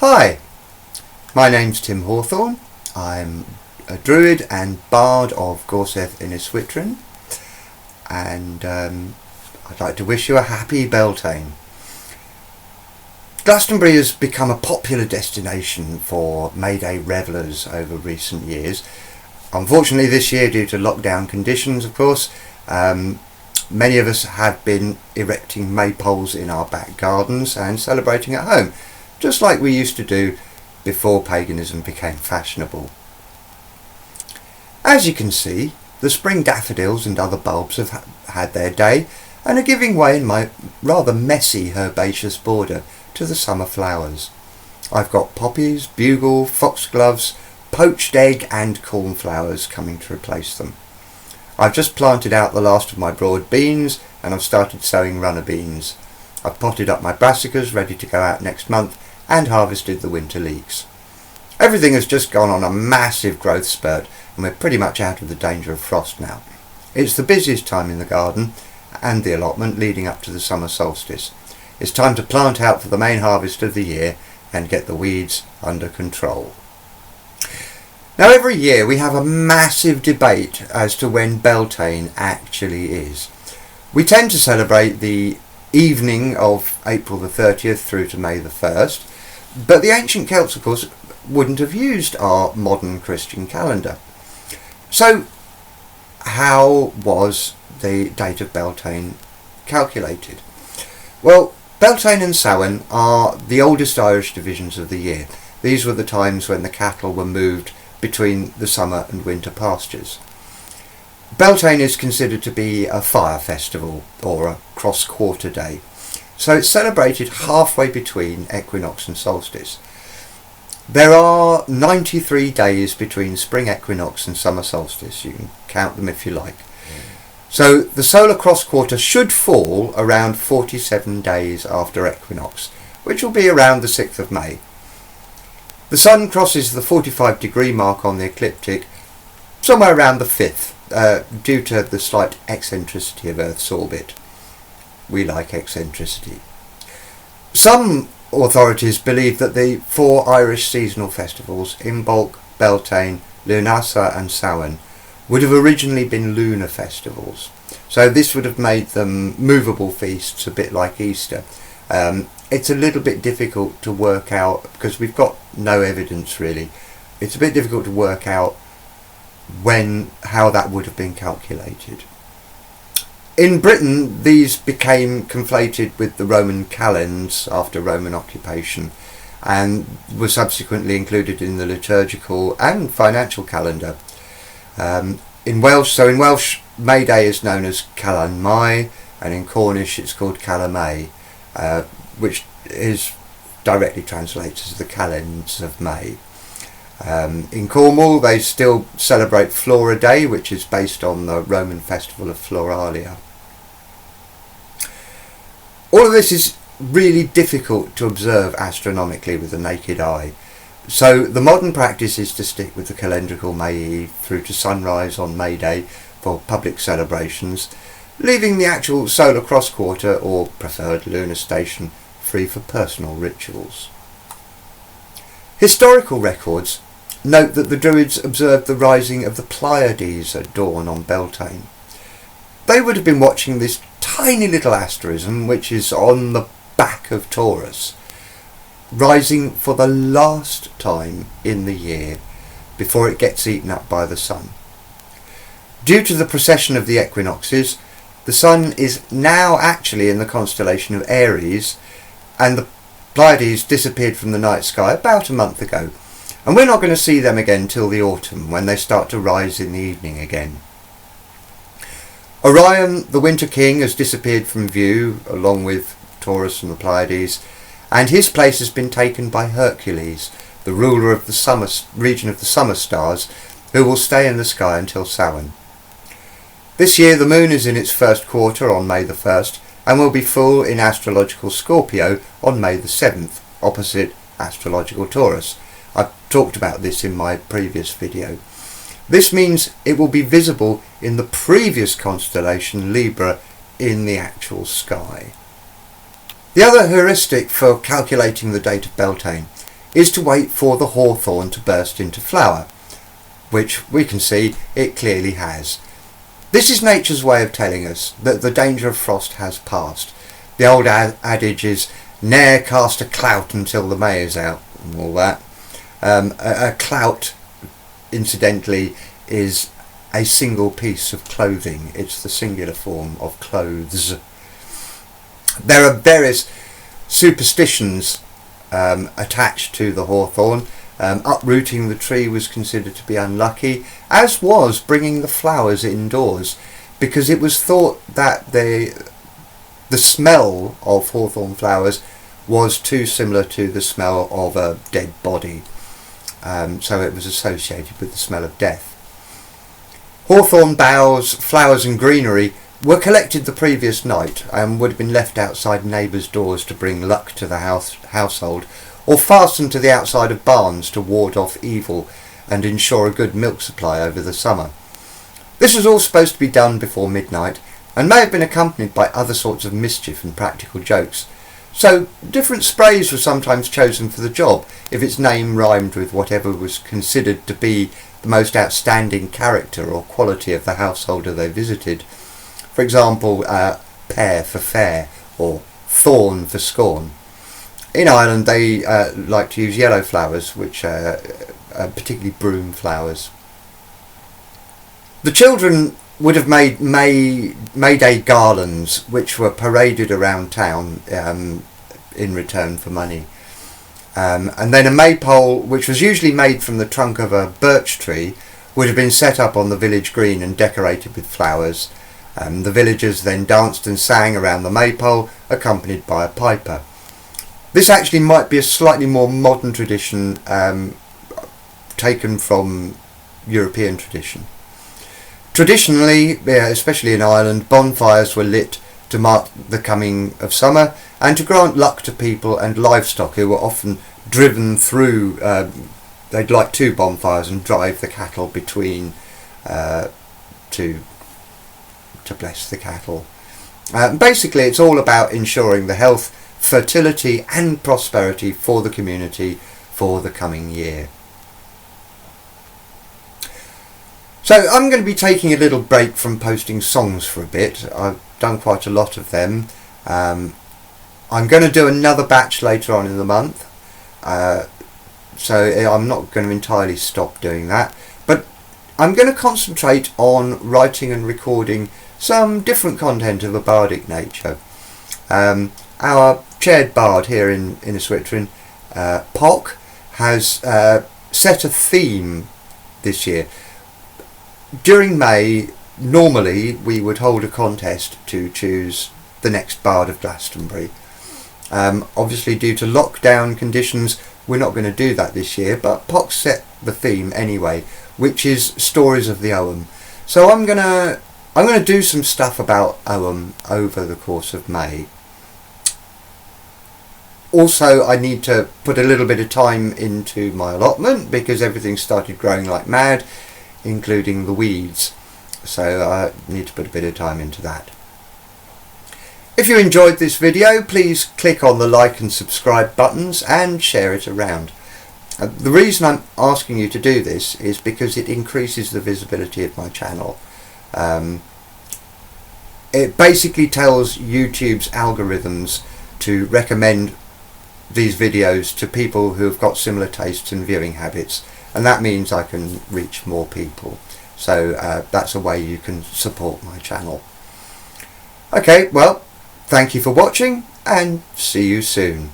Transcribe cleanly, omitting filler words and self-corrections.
Hi, my name's Tim Hawthorn. I'm a druid and bard of Gorseth in Yswitrin, and I'd like to wish you a happy Beltain. Glastonbury has become a popular destination for May Day revellers over recent years. Unfortunately this year, due to lockdown conditions of course, many of us have been erecting maypoles in our back gardens and celebrating at home, just like we used to do before paganism became fashionable. As you can see, the spring daffodils and other bulbs have had their day and are giving way in my rather messy herbaceous border to the summer flowers. I've got poppies, bugle, foxgloves, poached egg and cornflowers coming to replace them. I've just planted out the last of my broad beans and I've started sowing runner beans. I've potted up my brassicas ready to go out next month and harvested the winter leeks. Everything has just gone on a massive growth spurt and we're pretty much out of the danger of frost now. It's the busiest time in the garden and the allotment leading up to the summer solstice. It's time to plant out for the main harvest of the year and get the weeds under control. Now every year we have a massive debate as to when Beltain actually is. We tend to celebrate the evening of April the 30th through to May the 1st, but the ancient Celts of course wouldn't have used our modern Christian calendar. So how was the date of Beltain calculated? Well, Beltain and Samhain are the oldest Irish divisions of the year. These were the times when the cattle were moved between the summer and winter pastures. Beltain is considered to be a fire festival or a cross-quarter day, so it's celebrated halfway between equinox and solstice. There are 93 days between spring equinox and summer solstice. You can count them if you like. So the solar cross-quarter should fall around 47 days after equinox, which will be around the 6th of May. The Sun crosses the 45 degree mark on the ecliptic somewhere around the 5th, due to the slight eccentricity of Earth's orbit. We like eccentricity. Some authorities believe that the 4 Irish seasonal festivals, Imbolc, Beltain, Lunasa and Samhain, would have originally been lunar festivals. So this would have made them movable feasts, a bit like Easter. It's a little bit difficult to work out because we've got no evidence really. It's a bit difficult to work out how that would have been calculated. In Britain these became conflated with the Roman calends after Roman occupation and were subsequently included in the liturgical and financial calendar. In Welsh May Day is known as Calan Mai, and in Cornish it's called Cala May, which is directly translates as the calends of May. In Cornwall they still celebrate Flora Day, which is based on the Roman festival of Floralia. All of this is really difficult to observe astronomically with the naked eye. So the modern practice is to stick with the calendrical May Eve through to sunrise on May Day for public celebrations, leaving the actual solar cross-quarter or preferred lunar station free for personal rituals. Historical records note that the Druids observed the rising of the Pleiades at dawn on Beltain. They would have been watching this tiny little asterism, which is on the back of Taurus, rising for the last time in the year before it gets eaten up by the Sun. Due to the precession of the equinoxes, the Sun is now actually in the constellation of Aries, and the Pleiades disappeared from the night sky about a month ago, and we're not going to see them again till the autumn when they start to rise in the evening again. Orion, the Winter King, has disappeared from view along with Taurus and the Pleiades, and his place has been taken by Hercules, the ruler of the region of the summer stars, who will stay in the sky until Samhain. This year the moon is in its first quarter on May the 1st and will be full in astrological Scorpio on May the 7th, opposite astrological Taurus. I've talked about this in my previous video. This means it will be visible in the previous constellation Libra in the actual sky. The other heuristic for calculating the date of Beltain is to wait for the hawthorn to burst into flower, which we can see it clearly has. This is nature's way of telling us that the danger of frost has passed. The old adage is, "Ne'er cast a clout until the May is out," and all that. A clout, incidentally, is a single piece of clothing. It's the singular form of clothes. There are various superstitions attached to the hawthorn. Uprooting the tree was considered to be unlucky, as was bringing the flowers indoors, because it was thought that the smell of hawthorn flowers was too similar to the smell of a dead body, so it was associated with the smell of death. Hawthorn boughs, flowers and greenery were collected the previous night and would have been left outside neighbours' doors to bring luck to the household, or fastened to the outside of barns to ward off evil and ensure a good milk supply over the summer. This was all supposed to be done before midnight, and may have been accompanied by other sorts of mischief and practical jokes. So different sprays were sometimes chosen for the job, if its name rhymed with whatever was considered to be the most outstanding character or quality of the householder they visited. For example, pear for fair, or thorn for scorn. In Ireland they like to use yellow flowers, which are particularly broom flowers. The children would have made May Day garlands, which were paraded around town in return for money. And then a maypole, which was usually made from the trunk of a birch tree, would have been set up on the village green and decorated with flowers. The villagers then danced and sang around the maypole, accompanied by a piper. This actually might be a slightly more modern tradition, taken from European tradition. Traditionally, especially in Ireland, bonfires were lit to mark the coming of summer and to grant luck to people and livestock who were often driven through. They'd light two bonfires and drive the cattle between to bless the cattle. Basically, it's all about ensuring the health, fertility and prosperity for the community for the coming year. So I'm going to be taking a little break from posting songs for a bit. I've done quite a lot of them. I'm going to do another batch later on in the month, so I'm not going to entirely stop doing that, but I'm going to concentrate on writing and recording some different content of a bardic nature. Our chaired bard here in Switzerland, Pock, has set a theme this year. During May, normally we would hold a contest to choose the next bard of Glastonbury. Obviously, due to lockdown conditions, we're not going to do that this year, but Pock set the theme anyway, which is stories of the Ogham. So I'm gonna do some stuff about Ogham over the course of May. Also, I need to put a little bit of time into my allotment because everything started growing like mad, including the weeds. So I need to put a bit of time into that. If you enjoyed this video, please click on the like and subscribe buttons and share it around. The reason I'm asking you to do this is because it increases the visibility of my channel. It basically tells YouTube's algorithms to recommend these videos to people who have got similar tastes and viewing habits, and that means I can reach more people. So that's a way you can support my channel. Okay, well, thank you for watching and see you soon.